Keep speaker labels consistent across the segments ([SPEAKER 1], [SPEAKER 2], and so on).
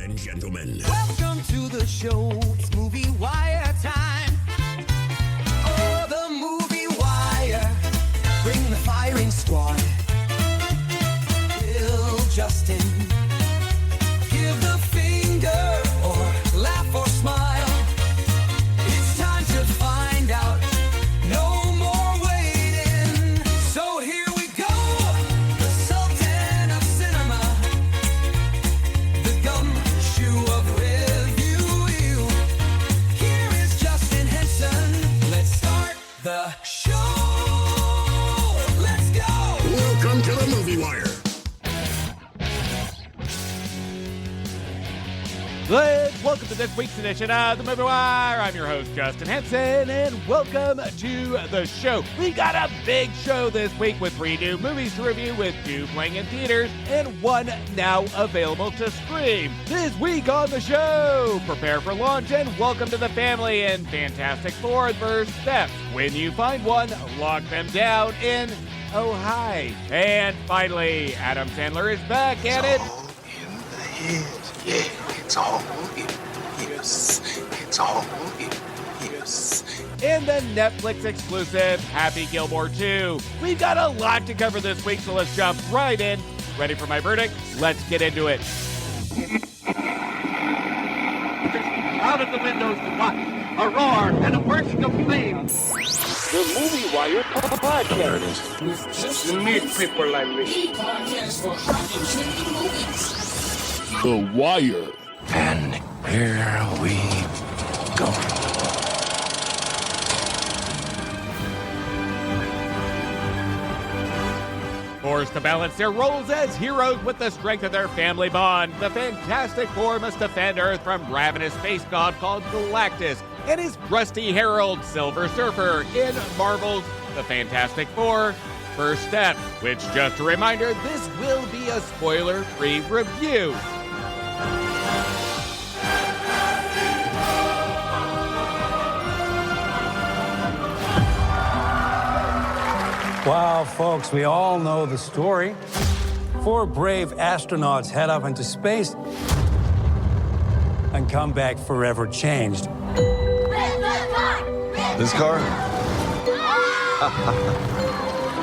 [SPEAKER 1] and gentlemen.
[SPEAKER 2] Welcome to the show. It's Movie Wire time. Oh, the Movie Wire. Bring the firing squad. Bill, Justin. Give the finger or laugh or smile. It's time to find out. No more waiting. So here we go. The Sultan of Cinema. The gumshoe of review. Here is Justin Henson. Let's start the show. Let's go.
[SPEAKER 1] Welcome to the Movie Wire.
[SPEAKER 3] Welcome to this week's edition of the Movie Wire. I'm your host, Justin Henson, and welcome to the show. We got a big show this week with 3 new movies to review, with 2 playing in theaters and 1 now available to stream. This week on the show, prepare for launch and welcome to the family in Fantastic Four: First Steps. When you find one, lock them down in Oh Hi. And finally, Adam Sandler is back at it.
[SPEAKER 4] All in the head, yeah. It's all in ears. It's all in ears.
[SPEAKER 3] And the Netflix exclusive Happy Gilmore 2. We've got a lot to cover this week, so let's jump right in. Ready for my verdict? Let's get into it.
[SPEAKER 5] Out of the windows to watch, a roar and a burst of flame. The Movie Wire podcast. We just need people like me.
[SPEAKER 1] The Wire.
[SPEAKER 4] And here we go.
[SPEAKER 3] Forced to balance their roles as heroes with the strength of their family bond, the Fantastic Four must defend Earth from ravenous space god called Galactus and his rusty herald, Silver Surfer, in Marvel's The Fantastic Four: First Step, which, just a reminder, this will be a spoiler-free review.
[SPEAKER 6] Wow, folks, we all know the story. 4 brave astronauts head up into space and come back forever changed.
[SPEAKER 4] This car?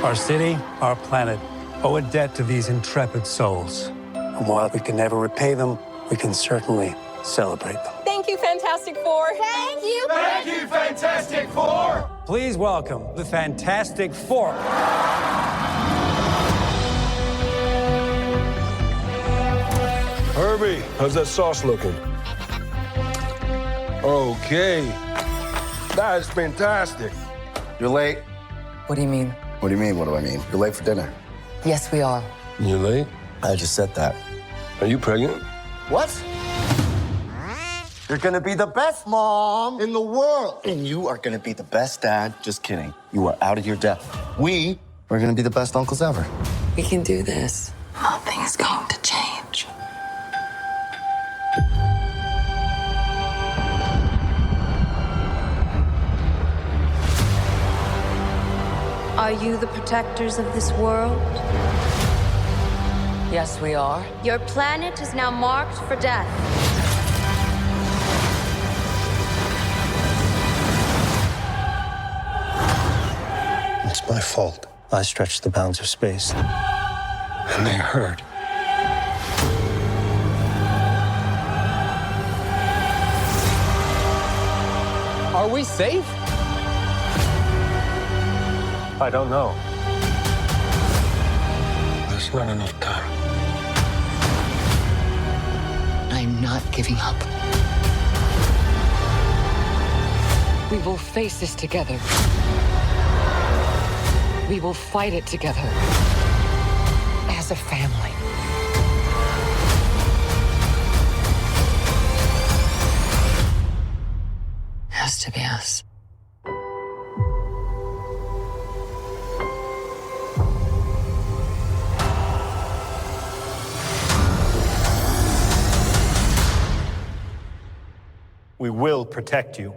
[SPEAKER 6] Our city, our planet, owe a debt to these intrepid souls. And while we can never repay them, we can certainly celebrate them.
[SPEAKER 7] Thank you, Fantastic Four. Thank you.
[SPEAKER 5] Thank you, Fantastic Four!
[SPEAKER 6] Please welcome the Fantastic Four.
[SPEAKER 8] Herbie, how's that sauce looking? Okay. That is fantastic.
[SPEAKER 4] You're late.
[SPEAKER 9] What do you mean?
[SPEAKER 4] What do you mean, what do I mean? You're late for dinner.
[SPEAKER 9] Yes, we are.
[SPEAKER 8] You late?
[SPEAKER 4] I just said that.
[SPEAKER 8] Are you pregnant?
[SPEAKER 4] What? You're gonna be the best mom in the world. And you are gonna be the best dad. Just kidding. You are out of your depth. We are gonna be the best uncles ever.
[SPEAKER 9] We can do this. Nothing is going to change.
[SPEAKER 10] Are you the protectors of this world?
[SPEAKER 9] Yes, we are.
[SPEAKER 10] Your planet is now marked for death.
[SPEAKER 6] It's my fault. I stretched the bounds of space. And they hurt.
[SPEAKER 5] Are we safe?
[SPEAKER 6] I don't know.
[SPEAKER 8] There's not enough time.
[SPEAKER 9] I'm not giving up. We will face this together. We will fight it together. As a family. Has to be us.
[SPEAKER 6] We will protect you.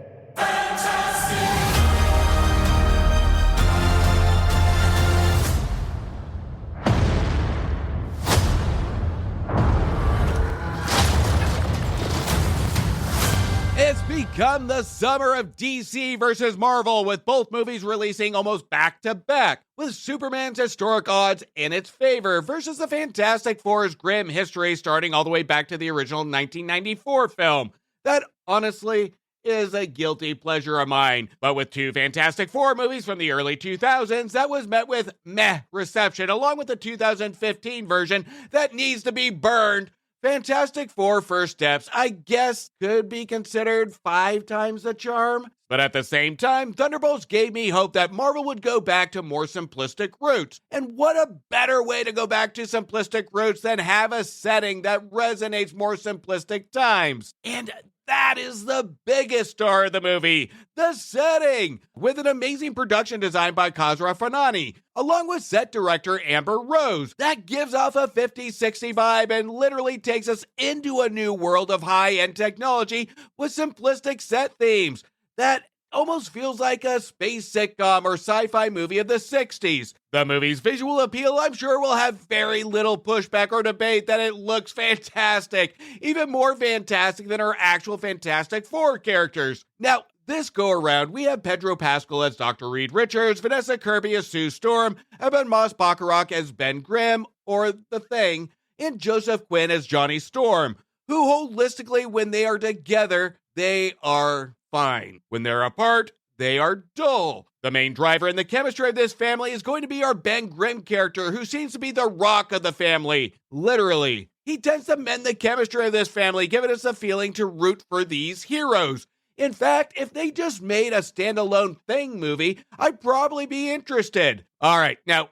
[SPEAKER 3] It's become the summer of DC versus Marvel, with both movies releasing almost back-to-back, with Superman's historic odds in its favor versus the Fantastic Four's grim history starting all the way back to the original 1994 film. That, honestly, is a guilty pleasure of mine. But with two Fantastic Four movies from the early 2000s, that was met with meh reception, along with the 2015 version that needs to be burned. Fantastic Four First Steps, I guess, could be considered 5 times the charm. But at the same time, Thunderbolts gave me hope that Marvel would go back to more simplistic roots. And what a better way to go back to simplistic roots than have a setting that resonates more simplistic times. And that is the biggest star of the movie, the setting, with an amazing production design by Kazra Fanani, along with set director Amber Rose. That gives off a 50-60 vibe and literally takes us into a new world of high-end technology with simplistic set themes. That almost feels like a space sitcom or sci-fi movie of the 60s. The movie's visual appeal, I'm sure, will have very little pushback or debate that it looks fantastic, even more fantastic than our actual Fantastic Four characters. Now, this go-around, we have Pedro Pascal as Dr. Reed Richards, Vanessa Kirby as Sue Storm, Eben Moss Bacharach as Ben Grimm, or The Thing, and Joseph Quinn as Johnny Storm, who holistically, when they are together, they are fine. When they're apart, they are dull. The main driver in the chemistry of this family is going to be our Ben Grimm character, who seems to be the rock of the family. Literally. He tends to mend the chemistry of this family, giving us a feeling to root for these heroes. In fact, if they just made a standalone Thing movie, I'd probably be interested. Alright, now,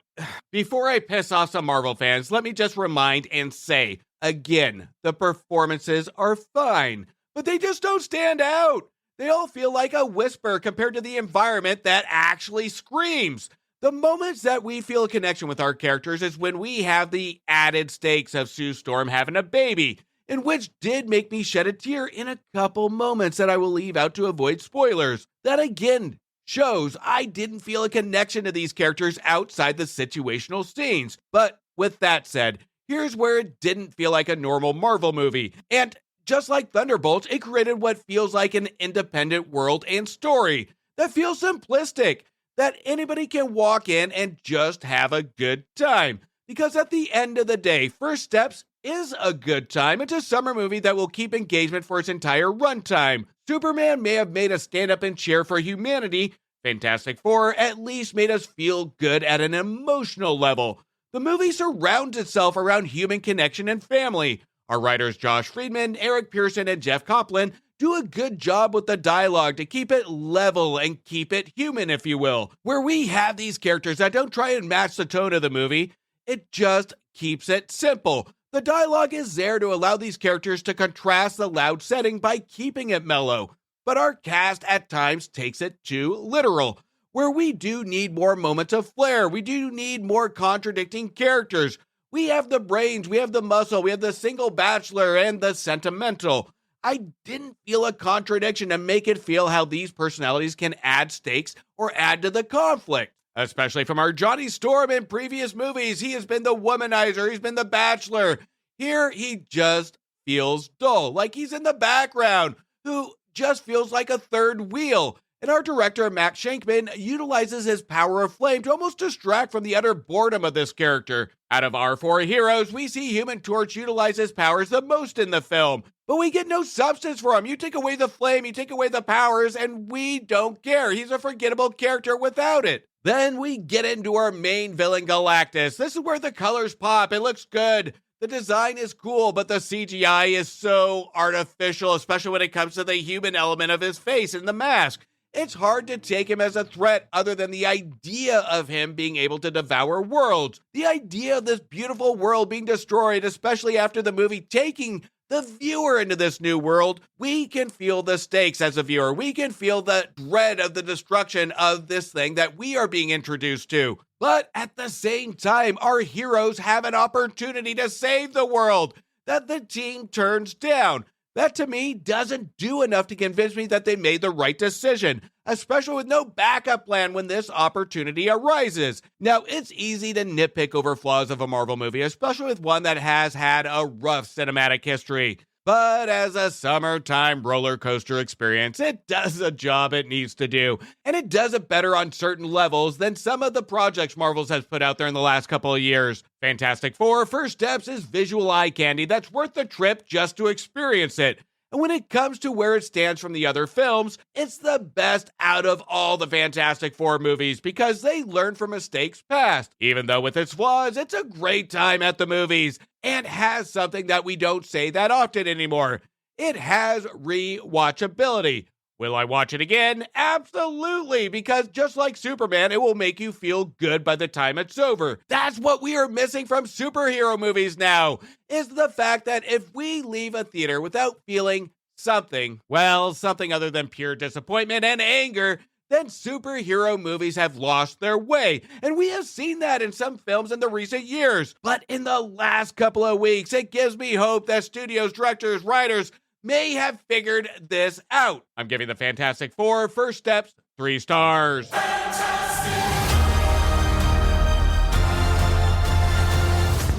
[SPEAKER 3] before I piss off some Marvel fans, let me just remind and say, again, the performances are fine, but they just don't stand out. They all feel like a whisper compared to the environment that actually screams. The moments that we feel a connection with our characters is when we have the added stakes of Sue Storm having a baby, and which did make me shed a tear in a couple moments that I will leave out to avoid spoilers. That again shows I didn't feel a connection to these characters outside the situational scenes. But with that said, here's where it didn't feel like a normal Marvel movie. And just like Thunderbolts, it created what feels like an independent world and story that feels simplistic, that anybody can walk in and just have a good time. Because at the end of the day, First Steps is a good time. It's a summer movie that will keep engagement for its entire runtime. Superman may have made us stand up and cheer for humanity. Fantastic Four at least made us feel good at an emotional level. The movie surrounds itself around human connection and family. Our writers Josh Friedman, Eric Pearson, and Jeff Copeland do a good job with the dialogue to keep it level and keep it human, if you will. Where we have these characters that don't try and match the tone of the movie, it just keeps it simple. The dialogue is there to allow these characters to contrast the loud setting by keeping it mellow. But our cast at times takes it too literal, where we do need more moments of flair. We do need more contradicting characters. We have the brains, we have the muscle, we have the single bachelor and the sentimental. I didn't feel a contradiction to make it feel how these personalities can add stakes or add to the conflict. Especially from our Johnny Storm in previous movies. He has been the womanizer, he's been the bachelor. Here he just feels dull, like he's in the background, who just feels like a third wheel. And our director, Matt Shankman, utilizes his power of flame to almost distract from the utter boredom of this character. Out of our 4 heroes, we see Human Torch utilize his powers the most in the film, but we get no substance for him. You take away the flame, you take away the powers, and we don't care. He's a forgettable character without it. Then we get into our main villain, Galactus. This is where the colors pop. It looks good. The design is cool, but the CGI is so artificial, especially when it comes to the human element of his face and the mask. It's hard to take him as a threat other than the idea of him being able to devour worlds. The idea of this beautiful world being destroyed, especially after the movie taking the viewer into this new world, we can feel the stakes as a viewer. We can feel the dread of the destruction of this thing that we are being introduced to. But at the same time, our heroes have an opportunity to save the world that the team turns down. That, to me, doesn't do enough to convince me that they made the right decision, especially with no backup plan when this opportunity arises. Now, it's easy to nitpick over flaws of a Marvel movie, especially with one that has had a rough cinematic history. But as a summertime roller coaster experience, it does a job it needs to do, and it does it better on certain levels than some of the projects Marvel's has put out there in the last couple of years. Fantastic Four First Steps is visual eye candy that's worth the trip just to experience it. And when it comes to where it stands from the other films, it's the best out of all the Fantastic Four movies because they learn from mistakes past. Even though with its flaws, it's a great time at the movies and has something that we don't say that often anymore. It has rewatchability. Will I watch it again? Absolutely, because just like Superman, it will make you feel good by the time it's over. That's what we are missing from superhero movies now, is the fact that if we leave a theater without feeling something, well, something other than pure disappointment and anger, then superhero movies have lost their way. And we have seen that in some films in the recent years. But in the last couple of weeks, it gives me hope that studios, directors, writers, may have figured this out. I'm giving the Fantastic Four First Steps 3 stars.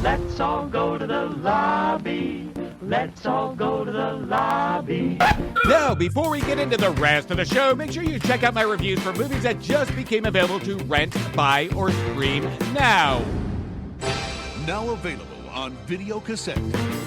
[SPEAKER 5] Let's all go to the lobby. Let's all go to the lobby.
[SPEAKER 3] Now, before we get into the rest of the show, make sure you check out my reviews for movies that just became available to rent, buy, or stream now.
[SPEAKER 1] Now available on video cassette.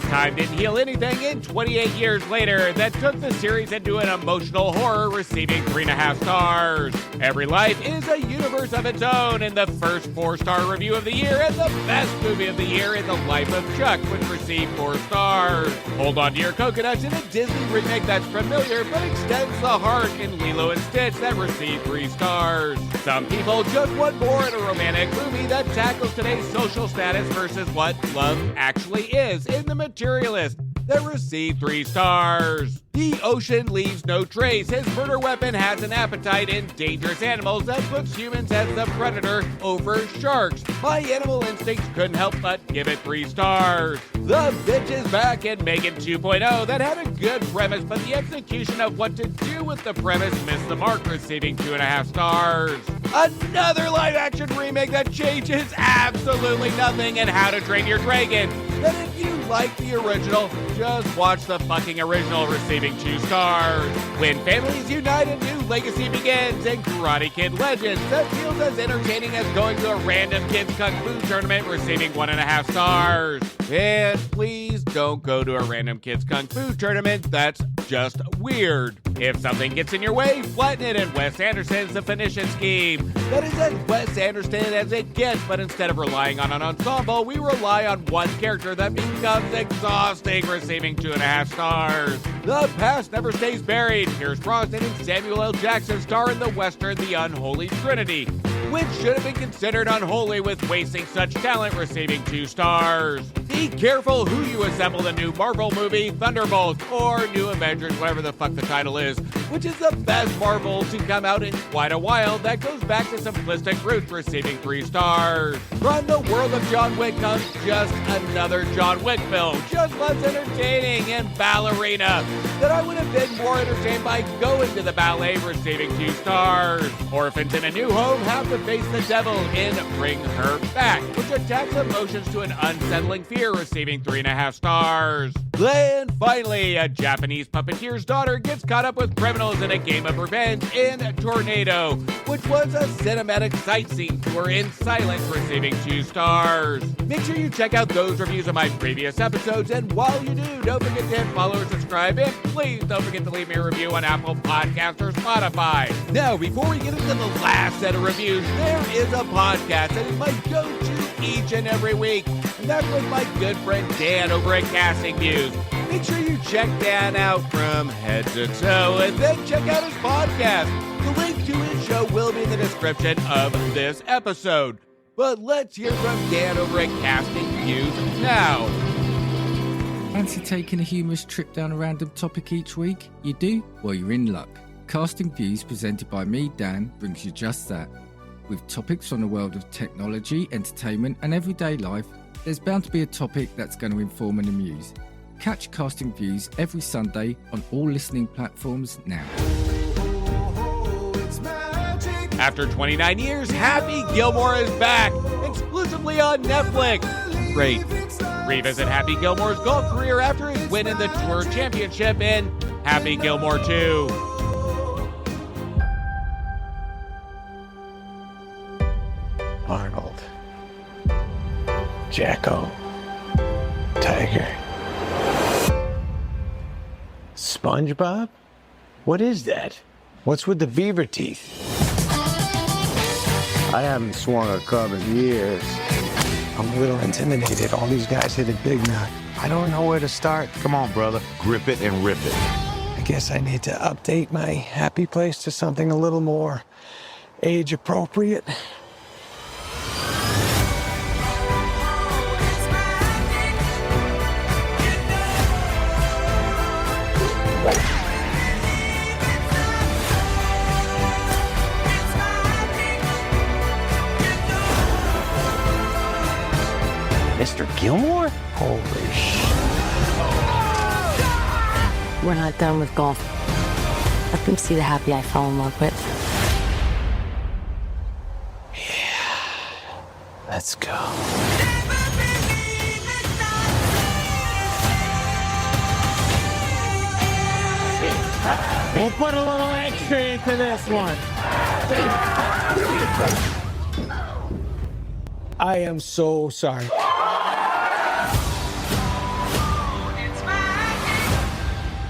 [SPEAKER 3] Time didn't heal anything, and 28 years later, that took the series into an emotional horror, receiving 3.5 stars. Every Life is a universe of its own, and the first 4-star review of the year, and the best movie of the year in The Life of Chuck, which received 4 stars. Hold On to Your Coconuts in a Disney remake that's familiar, but extends the heart in Lilo and Stitch that received 3 stars. Some people just want more in a romantic movie that tackles today's social status versus what love actually is in The Materialist, that received 3 stars. The ocean leaves no trace. His murder weapon has an appetite in dangerous animals that puts humans as the predator over sharks. My animal instincts couldn't help but give it 3 stars. The Bitch is back in Megan 2.0 that had a good premise, but the execution of what to do with the premise missed the mark, receiving 2.5 stars. Another live-action remake that changes absolutely nothing in How to Train Your Dragon. That if you like the original, just watch the fucking original, receiving 2 stars. When families unite, a new legacy begins in Karate Kid Legends that feels as entertaining as going to a random kids kung fu tournament, receiving 1.5 stars. And please don't go to a random kids kung fu tournament. That's just weird. If something gets in your way, flatten it, and Wes Anderson's The Finition Scheme. That is as Wes Anderson as it gets, but instead of relying on an ensemble, we rely on one character that becomes exhausting, receiving 2.5 stars. The past never stays buried. Pierce Brosnan and Samuel L. Jackson star in the western The Unholy Trinity, which should have been considered unholy with wasting such talent, receiving 2 stars. Be careful who you assemble the new Marvel movie, Thunderbolts, or New Avengers, whatever the fuck the title is, which is the best Marvel to come out in quite a while that goes back to simplistic roots, receiving 3 stars. From the world of John Wick comes just another John Wick film, just less entertaining and ballerina, that I would have been more entertained by going to the ballet, receiving 2 stars. Orphans in a New Home have to face the devil in Bring Her Back, which attacks emotions to an unsettling fear, receiving 3.5 stars. Then finally, a Japanese puppeteer's daughter gets caught up with criminals in a game of revenge in Tornado, which was a cinematic sightseeing tour in silence, receiving 2 stars. Make sure you check out those reviews of my previous episodes, and while you do, don't forget to hit follow or subscribe, and please don't forget to leave me a review on Apple Podcasts or Spotify. Now, before we get into the last set of reviews, there is a podcast that is my go-to each and every week, and that's with my good friend Dan over at Casting Views. Make sure you check Dan out from head to toe, and then check out his podcast. The link to his show will be in the description of this episode. But let's hear from Dan over at Casting Views now.
[SPEAKER 11] Fancy taking a humorous trip down a random topic each week? You do? Well, you're in luck. Casting Views, presented by me, Dan, brings you just that. With topics from the world of technology, entertainment, and everyday life, there's bound to be a topic that's going to inform and amuse. Catch Casting Views every Sunday on all listening platforms now.
[SPEAKER 3] After 29 years, Happy Gilmore is back, exclusively on Netflix. Great. Revisit Happy Gilmore's golf career after his winning the tour championship in Happy Gilmore 2.
[SPEAKER 8] Arnold. Jacko. Tiger. SpongeBob? What is that? What's with the beaver teeth? I haven't swung a club in years. I'm a little intimidated. All these guys hit it big now. I don't know where to start.
[SPEAKER 12] Come on, brother. Grip it and rip it.
[SPEAKER 8] I guess I need to update my happy place to something a little more age appropriate.
[SPEAKER 5] Mr. Gilmore?
[SPEAKER 8] Holy shit.
[SPEAKER 13] We're not done with golf. Let them see the happy I fell in love with.
[SPEAKER 8] Let's go.
[SPEAKER 5] We'll put a little extra into this one.
[SPEAKER 8] I am so sorry.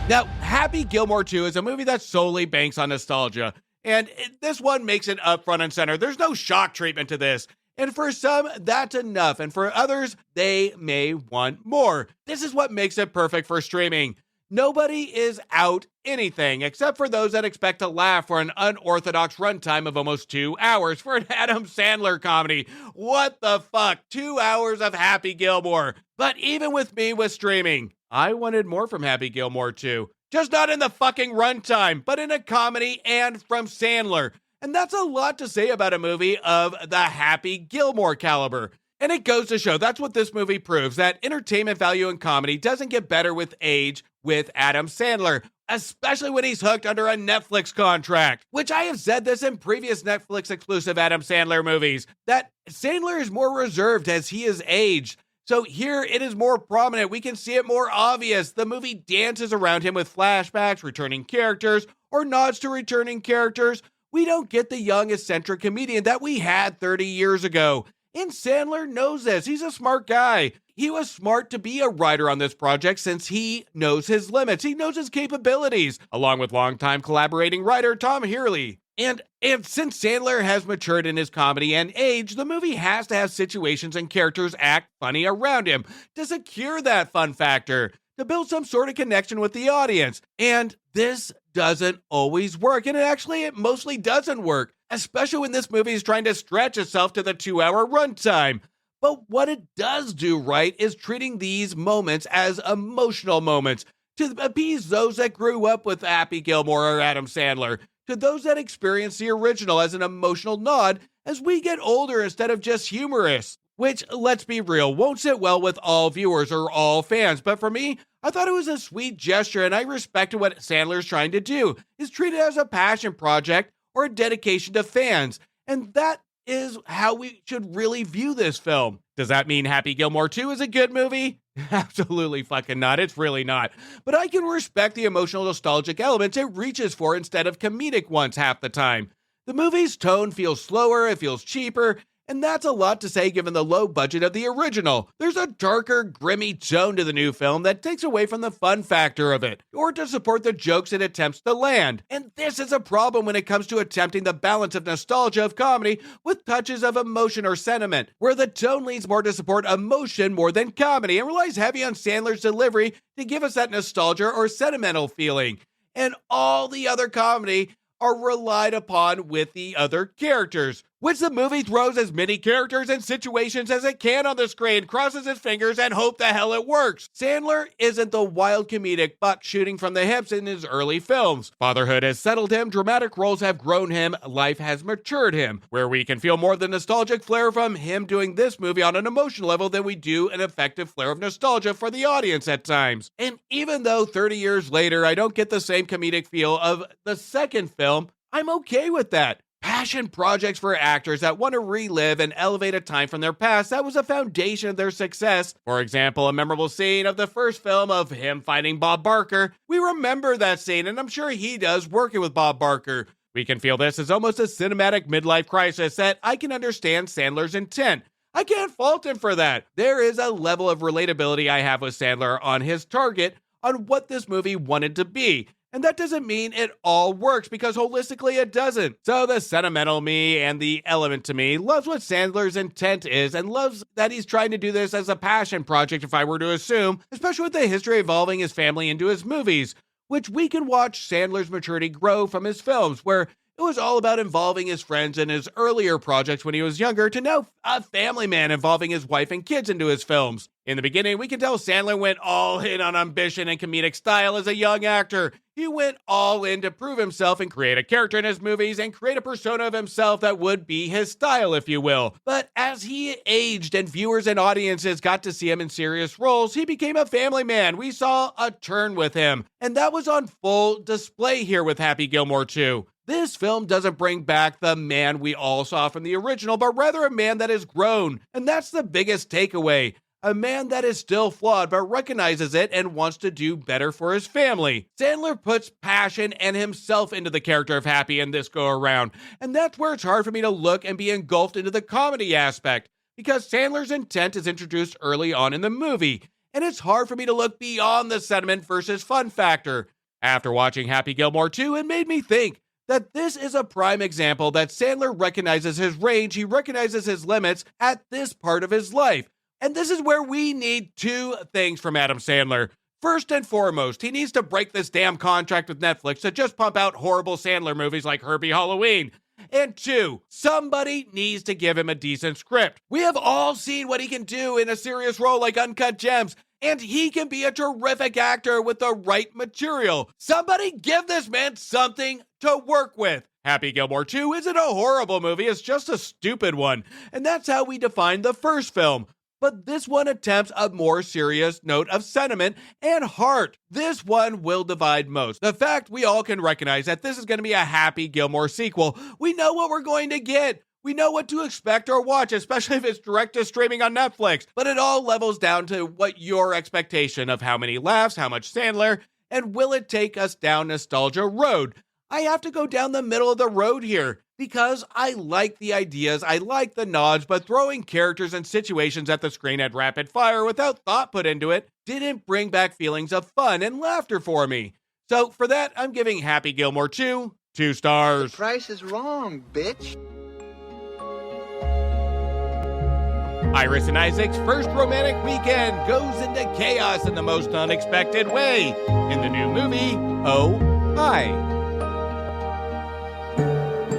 [SPEAKER 3] Now, Happy Gilmore 2 is a movie that solely banks on nostalgia, and this one makes it up front and center. There's no shock treatment to this, and for some, that's enough, and for others, they may want more. This is what makes it perfect for streaming. Nobody is out anything, except for those that expect to laugh for an unorthodox runtime of almost 2 hours for an Adam Sandler comedy. What the fuck? 2 hours of Happy Gilmore. But even with me with streaming, I wanted more from Happy Gilmore 2. Just not in the fucking runtime, but in a comedy and from Sandler. And that's a lot to say about a movie of the Happy Gilmore caliber. And it goes to show that's what this movie proves, that entertainment value in comedy doesn't get better with age with Adam Sandler, especially when he's hooked under a Netflix contract, which I have said this in previous Netflix exclusive Adam Sandler movies, that Sandler is more reserved as he is aged. So here it is more prominent. We can see it more obvious. The movie dances around him with flashbacks, returning characters, or nods to returning characters. We don't get the young eccentric comedian that we had 30 years ago. And Sandler knows this. He's a smart guy. He was smart to be a writer on this project since he knows his limits. He knows his capabilities, along with longtime collaborating writer Tom Hurley. And since Sandler has matured in his comedy and age, the movie has to have situations and characters act funny around him to secure that fun factor, to build some sort of connection with the audience. And this doesn't always work. And it mostly doesn't work, especially when this movie is trying to stretch itself to the 2-hour runtime. But what it does do right is treating these moments as emotional moments to appease those that grew up with Happy Gilmore or Adam Sandler, to those that experience the original as an emotional nod as we get older instead of just humorous, which, let's be real, won't sit well with all viewers or all fans. But for me, I thought it was a sweet gesture, and I respected what Sandler's trying to do, is treat it as a passion project or a dedication to fans. And that is how we should really view this film. Does that mean Happy Gilmore 2 is a good movie? Absolutely fucking not. It's really not. But I can respect the emotional nostalgic elements it reaches for instead of comedic ones half the time. The movie's tone feels slower, it feels cheaper, and that's a lot to say given the low budget of the original. There's a darker, grimy tone to the new film that takes away from the fun factor of it, or to support the jokes it attempts to land. And this is a problem when it comes to attempting the balance of nostalgia of comedy with touches of emotion or sentiment, where the tone leans more to support emotion more than comedy and relies heavy on Sandler's delivery to give us that nostalgia or sentimental feeling. And all the other comedy are relied upon with the other characters, which the movie throws as many characters and situations as it can on the screen, crosses its fingers, and hope the hell it works. Sandler isn't the wild comedic buck shooting from the hips in his early films. Fatherhood has settled him, dramatic roles have grown him, life has matured him, where we can feel more the nostalgic flair from him doing this movie on an emotional level than we do an effective flair of nostalgia for the audience at times. And even though 30 years later I don't get the same comedic feel of the second film, I'm okay with that. passion projects for actors that want to relive and elevate a time from their past that was a foundation of their success. For example, a memorable scene of the first film of him fighting Bob Barker. We remember that scene, and I'm sure he does, working with Bob Barker. We can feel this as almost a cinematic midlife crisis that I can understand Sandler's intent. I can't fault him for that. There is a level of relatability I have with Sandler on his target on what this movie wanted to be. And that doesn't mean it all works, because holistically it doesn't. So the sentimental me and the element to me loves what Sandler's intent is and loves that he's trying to do this as a passion project, if I were to assume, especially with the history evolving his family into his movies, which we can watch Sandler's maturity grow from his films, where it was all about involving his friends in his earlier projects when he was younger to now a family man involving his wife and kids into his films. In the beginning, we can tell Sandler went all in on ambition and comedic style as a young actor. He went all in to prove himself and create a character in his movies and create a persona of himself that would be his style, if you will. But as he aged and viewers and audiences got to see him in serious roles, he became a family man. We saw a turn with him, and that was on full display here with Happy Gilmore 2. This film doesn't bring back the man we all saw from the original, but rather a man that has grown. And that's the biggest takeaway. A man that is still flawed, but recognizes it and wants to do better for his family. Sandler puts passion and himself into the character of Happy in this go-around. And that's where it's hard for me to look and be engulfed into the comedy aspect, because Sandler's intent is introduced early on in the movie. And it's hard for me to look beyond the sentiment versus fun factor. After watching Happy Gilmore 2, it made me think that this is a prime example that Sandler recognizes his range, he recognizes his limits at this part of his life. And this is where we need two things from Adam Sandler. First and foremost, he needs to break this damn contract with Netflix to just pump out horrible Sandler movies like Herbie Halloween. And two, somebody needs to give him a decent script. We have all seen what he can do in a serious role like Uncut Gems, and he can be a terrific actor with the right material. Somebody give this man something to work with. Happy Gilmore 2 isn't a horrible movie, it's just a stupid one. And that's how we define the first film. But this one attempts a more serious note of sentiment and heart. This one will divide most. The fact we all can recognize that this is going to be a Happy Gilmore sequel. We know what we're going to get. We know what to expect or watch, especially if it's direct to streaming on Netflix. But it all levels down to what your expectation of how many laughs, how much Sandler, and will it take us down nostalgia road? I have to go down the middle of the road here, because I like the ideas, I like the nods, but throwing characters and situations at the screen at rapid fire without thought put into it didn't bring back feelings of fun and laughter for me. So for that, I'm giving Happy Gilmore 2 2 stars.
[SPEAKER 14] The price is wrong, bitch.
[SPEAKER 3] Iris and Isaac's first romantic weekend goes into chaos in the most unexpected way in the new movie, Oh, Hi.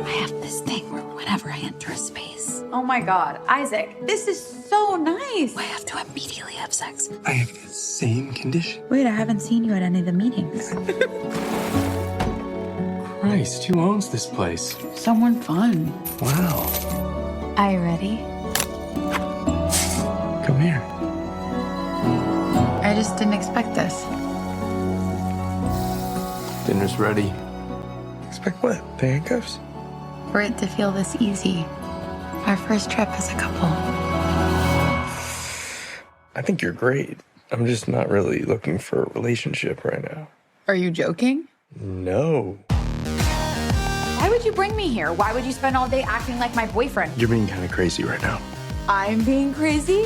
[SPEAKER 15] I have this thing where whenever I enter a space.
[SPEAKER 7] Oh my God, Isaac, this is so nice.
[SPEAKER 15] I have to immediately have sex.
[SPEAKER 8] I have the same condition.
[SPEAKER 15] Wait, I haven't seen you at any of the meetings.
[SPEAKER 8] Christ, who owns this place?
[SPEAKER 15] Someone fun.
[SPEAKER 8] Wow.
[SPEAKER 15] Are you ready?
[SPEAKER 8] Come here.
[SPEAKER 15] I just didn't expect this.
[SPEAKER 8] Dinner's ready. Expect what? The handcuffs?
[SPEAKER 15] For it to feel this easy. Our first trip as a couple.
[SPEAKER 8] I think you're great. I'm just not really looking for a relationship right now.
[SPEAKER 15] Are you joking?
[SPEAKER 8] No.
[SPEAKER 7] Why would you bring me here? Why would you spend all day acting like my boyfriend?
[SPEAKER 8] You're being kind of crazy right now.
[SPEAKER 7] I'm being crazy?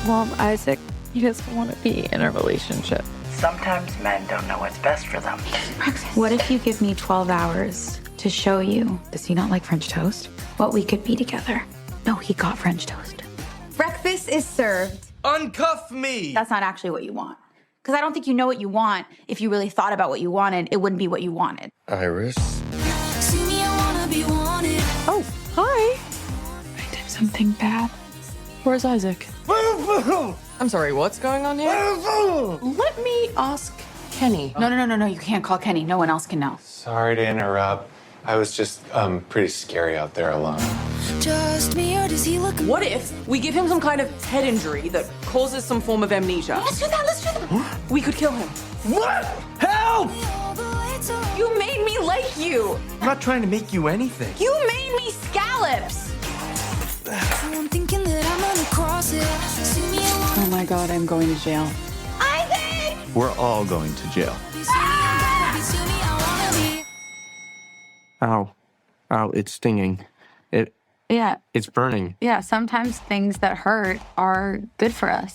[SPEAKER 10] Well, Isaac, he doesn't want to be in a relationship.
[SPEAKER 9] Sometimes men don't know what's best for them.
[SPEAKER 15] What if you give me 12 hours to show you, does he not like French toast? What we could be together. No, he got French toast.
[SPEAKER 7] Breakfast is served.
[SPEAKER 14] Uncuff me!
[SPEAKER 7] That's not actually what you want. Because I don't think you know what you want. If you really thought about what you wanted, it wouldn't be what you wanted.
[SPEAKER 8] Iris?
[SPEAKER 10] Oh, hi.
[SPEAKER 15] I did something bad.
[SPEAKER 10] Where's Isaac? I'm sorry, what's going on here? Let me ask Kenny.
[SPEAKER 7] No, you can't call Kenny. No one else can know.
[SPEAKER 16] Sorry to interrupt. I was just pretty scary out there alone.
[SPEAKER 10] Just me, or does he look... What if we give him some kind of head injury that causes some form of amnesia?
[SPEAKER 7] Let's do that.
[SPEAKER 10] We could kill him.
[SPEAKER 14] What? Help!
[SPEAKER 7] You made me like you.
[SPEAKER 14] I'm not trying to make you anything.
[SPEAKER 7] You made me scallops.
[SPEAKER 10] Oh my god, I'm going to jail.
[SPEAKER 7] Isaac!
[SPEAKER 12] We're all going to jail.
[SPEAKER 8] Ow. Ow, it's stinging.
[SPEAKER 15] Yeah.
[SPEAKER 8] It's burning.
[SPEAKER 15] Yeah, sometimes things that hurt are good for us.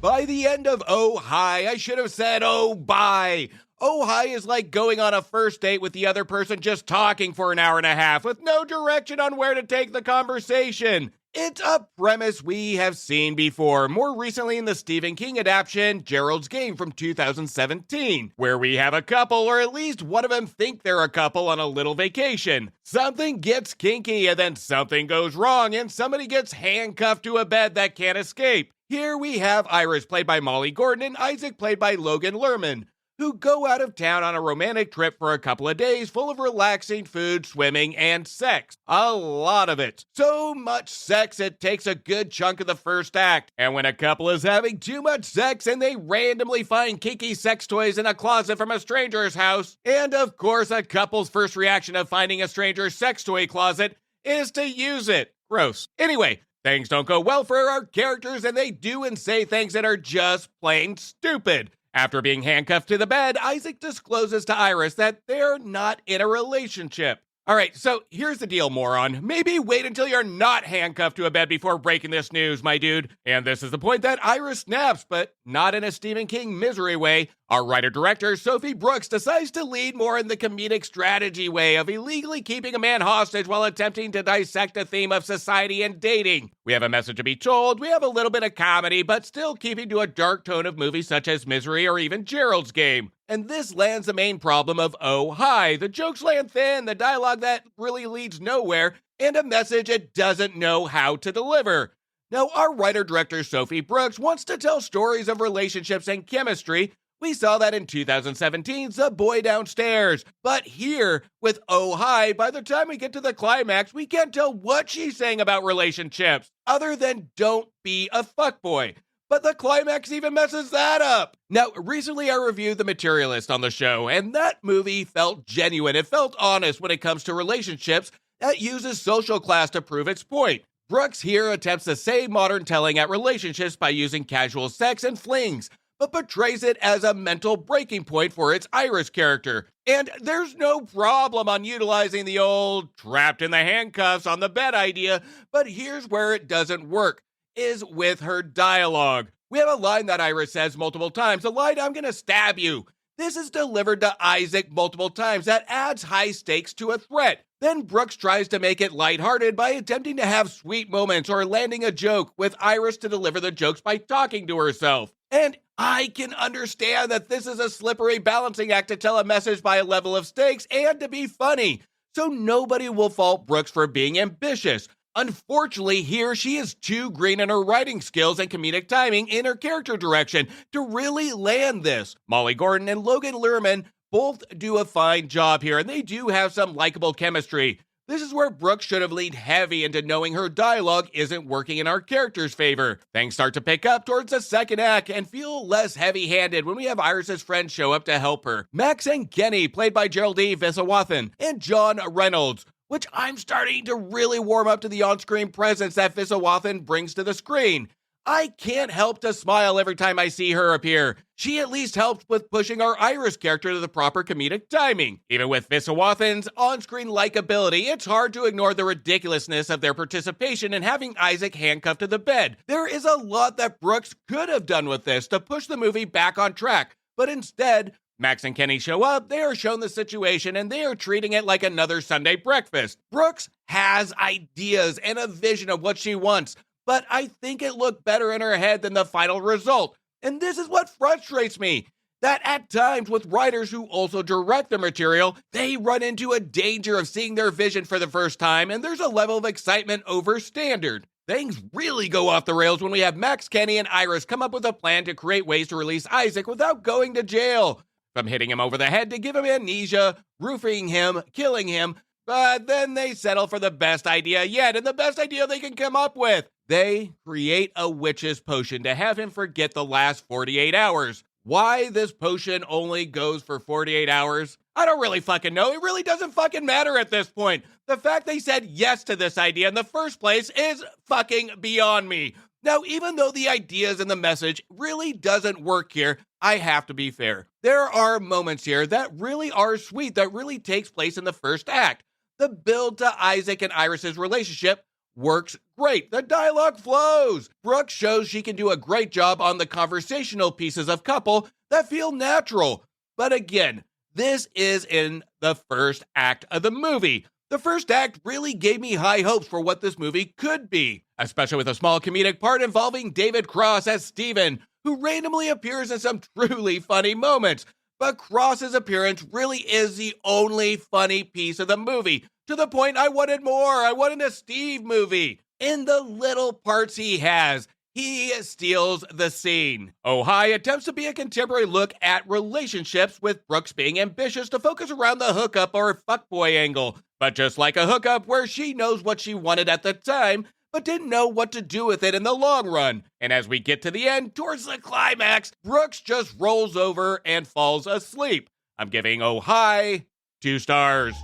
[SPEAKER 3] By the end of Oh Hi, I should have said Oh Bye. Oh Hi is like going on a first date with the other person just talking for an hour and a half with no direction on where to take the conversation. It's a premise we have seen before, more recently in the Stephen King adaptation, Gerald's Game from 2017, where we have a couple, or at least one of them think they're a couple on a little vacation. Something gets kinky and then something goes wrong and somebody gets handcuffed to a bed that can't escape. Here we have Iris, played by Molly Gordon, and Isaac, played by Logan Lerman, who go out of town on a romantic trip for a couple of days full of relaxing food, swimming, and sex. A lot of it. So much sex it takes a good chunk of the first act. And when a couple is having too much sex and they randomly find kinky sex toys in a closet from a stranger's house, and of course a couple's first reaction of finding a stranger's sex toy closet is to use it. Gross. Anyway, things don't go well for our characters and they do and say things that are just plain stupid. After being handcuffed to the bed, Isaac discloses to Iris that they're not in a relationship. All right, so here's the deal, moron. Maybe wait until you're not handcuffed to a bed before breaking this news, my dude. And this is the point that Iris snaps, but not in a Stephen King misery way. Our writer-director, Sophie Brooks, decides to lead more in the comedic strategy way of illegally keeping a man hostage while attempting to dissect a theme of society and dating. We have a message to be told, we have a little bit of comedy, but still keeping to a dark tone of movies such as Misery or even Gerald's Game. And this lands the main problem of Oh Hi. The jokes land thin, the dialogue that really leads nowhere, and a message it doesn't know how to deliver. Now, our writer-director Sophie Brooks wants to tell stories of relationships and chemistry. We saw that in 2017's The Boy Downstairs. But here, with Oh Hi, by the time we get to the climax, we can't tell what she's saying about relationships, other than don't be a fuckboy. But the climax even messes that up. Now, recently I reviewed The Materialist on the show, and that movie felt genuine. It felt honest when it comes to relationships that uses social class to prove its point. Brooks here attempts the same modern telling at relationships by using casual sex and flings, but portrays it as a mental breaking point for its Iris character. And there's no problem on utilizing the old trapped in the handcuffs on the bed idea, but here's where it doesn't work, is with her dialogue. We have a line that Iris says multiple times, the line, "I'm gonna stab you." This is delivered to Isaac multiple times. That adds high stakes to a threat. Then Brooks tries to make it lighthearted by attempting to have sweet moments or landing a joke, with Iris to deliver the jokes by talking to herself. And I can understand that this is a slippery balancing act to tell a message by a level of stakes and to be funny. So nobody will fault Brooks for being ambitious. Unfortunately, here she is too green in her writing skills and comedic timing in her character direction to really land this. Molly Gordon and Logan Lerman both do a fine job here, and they do have some likable chemistry. This is where Brooks should have leaned heavy into knowing her dialogue isn't working in our character's favor. Things start to pick up towards the second act and feel less heavy-handed when we have Iris's friends show up to help her. Max and Kenny, played by Geraldine Viswanathan, and John Reynolds, which I'm starting to really warm up to the on-screen presence that Viswanathan brings to the screen. I can't help to smile every time I see her appear. She at least helps with pushing our Iris character to the proper comedic timing. Even with Viswanathan's on-screen likability, it's hard to ignore the ridiculousness of their participation in having Isaac handcuffed to the bed. There is a lot that Brooks could have done with this to push the movie back on track, but instead, Max and Kenny show up, they are shown the situation, and they are treating it like another Sunday breakfast. Brooks has ideas and a vision of what she wants, but I think it looked better in her head than the final result. And this is what frustrates me, that at times with writers who also direct the material, they run into a danger of seeing their vision for the first time, and there's a level of excitement over standard. Things really go off the rails when we have Max, Kenny, and Iris come up with a plan to create ways to release Isaac without going to jail. From hitting him over the head to give him amnesia, roofing him, killing him, but then they settle for the best idea yet, and the best idea they can come up with. They create a witch's potion to have him forget the last 48 hours. Why this potion only goes for 48 hours? I don't really fucking know. It really doesn't fucking matter at this point. The fact they said yes to this idea in the first place is fucking beyond me. Now, even though the ideas and the message really doesn't work here, I have to be fair. There are moments here that really are sweet, that really takes place in the first act. The build to Isaac and Iris's relationship works great. The dialogue flows. Brooke shows she can do a great job on the conversational pieces of couple that feel natural. But again, this is in the first act of the movie. The first act really gave me high hopes for what this movie could be, especially with a small comedic part involving David Cross as Steven, who randomly appears in some truly funny moments. But Cross's appearance really is the only funny piece of the movie, to the point I wanted more. I wanted a Steve movie. In the little parts he has, he steals the scene. Oh Hi attempts to be a contemporary look at relationships, with Brooks being ambitious to focus around the hookup or fuckboy angle. But just like a hookup where she knows what she wanted at the time, but didn't know what to do with it in the long run. And as we get to the end, towards the climax, Brooks just rolls over and falls asleep. I'm giving Oh Hi 2 stars.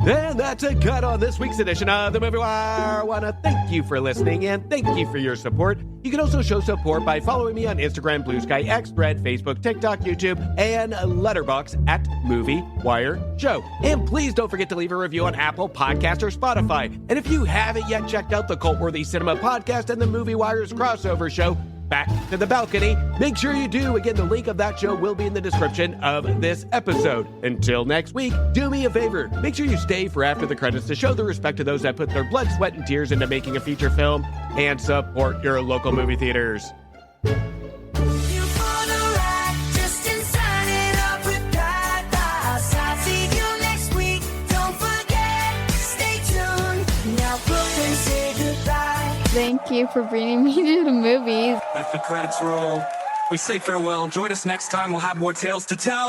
[SPEAKER 3] And that's a cut on this week's edition of The Movie Wire. I want to thank you for listening and thank you for your support. You can also show support by following me on Instagram, Blue Sky, X, Thread, Facebook, TikTok, YouTube, and Letterboxd at Movie Wire Show. And please don't forget to leave a review on Apple Podcasts or Spotify. And if you haven't yet checked out the Cult-Worthy Cinema Podcast and the Movie Wire's crossover show, Back to the Balcony, make sure you do. Again, the link of that show will be in the description of this episode. Until next week, do me a favor. Make sure you stay for after the credits to show the respect to those that put their blood, sweat, and tears into making a feature film, and support your local movie theaters.
[SPEAKER 17] Thank you for bringing me to the movies.
[SPEAKER 18] Let the credits roll. We say farewell. Join us next time. We'll have more tales to tell.